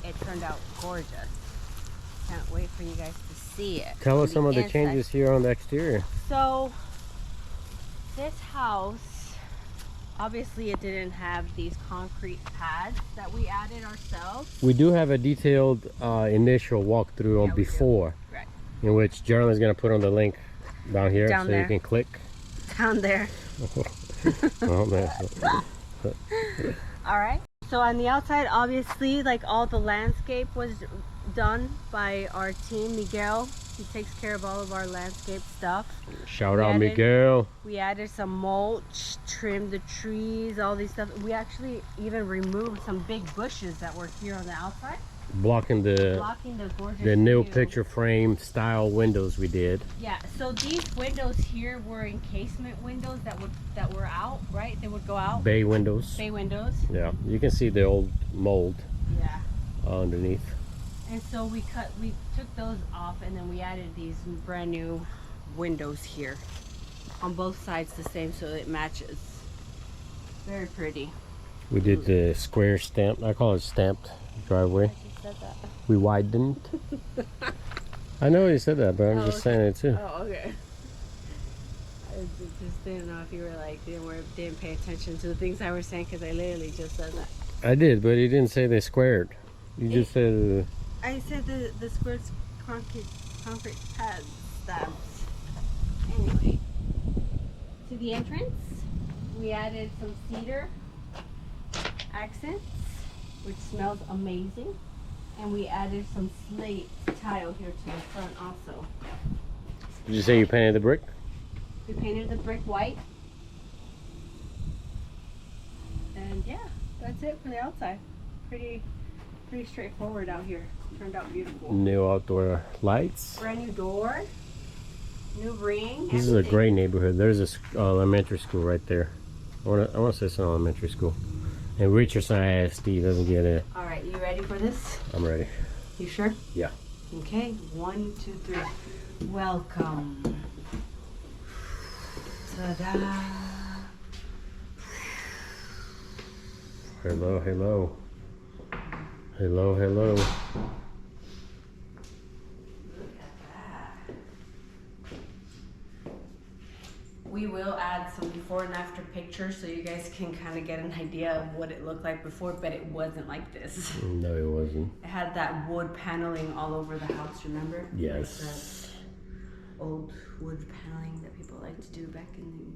it turned out gorgeous. Can't wait for you guys to see it. Tell us some of the changes here on the exterior. So this house, obviously it didn't have these concrete pads that we added ourselves. We do have a detailed initial walkthrough on before, right, in which Jarlin's going to put on the link down here so you can click. Down there. Oh, man. All right. So on the outside, obviously, like all the landscape was done by our team, Miguel. He takes care of all of our landscape stuff. Shout out Miguel. We added some mulch, trimmed the trees, all these stuff. We actually even removed some big bushes that were here on the outside. Blocking the gorgeous new view. picture frame style windows we did. Yeah, so these windows here were encasement windows that were out, right? They would go out. Bay windows. Bay windows. Yeah, you can see the old mold. Yeah. Underneath. And so we took those off, and then we added these brand new windows here on both sides the same, so it matches. Very pretty. We did the square stamp. I call it stamped driveway. Said that. We widened. I know you said that, but I'm just saying it too. Oh, okay. I just didn't know if you were like didn't pay attention to the things I was saying, because I literally just said that. I did, but you didn't say they squared. You just said. I said the squared concrete pad stabs. Anyway, to the entrance, we added some cedar accents, which smells amazing. And we added some slate tile here to the front also. Did you say you painted the brick? We painted the brick white. And yeah, that's it for the outside. Pretty straightforward out here. Turned out beautiful. New outdoor lights. Brand new door. New ring. This is a great neighborhood. There's a elementary school right there. I want to say it's an elementary school. And Richardson ISD doesn't get it. All right, you ready for this? I'm ready. You sure? Yeah. Okay, 1, 2, 3. Welcome. Ta-da. Hello, hello. Hello, hello. We will add some before and after pictures so you guys can kind of get an idea of what it looked like before, but it wasn't like this. No, it wasn't. It had that wood paneling all over the house, remember? Yes. Like old wood paneling that people like to do back in the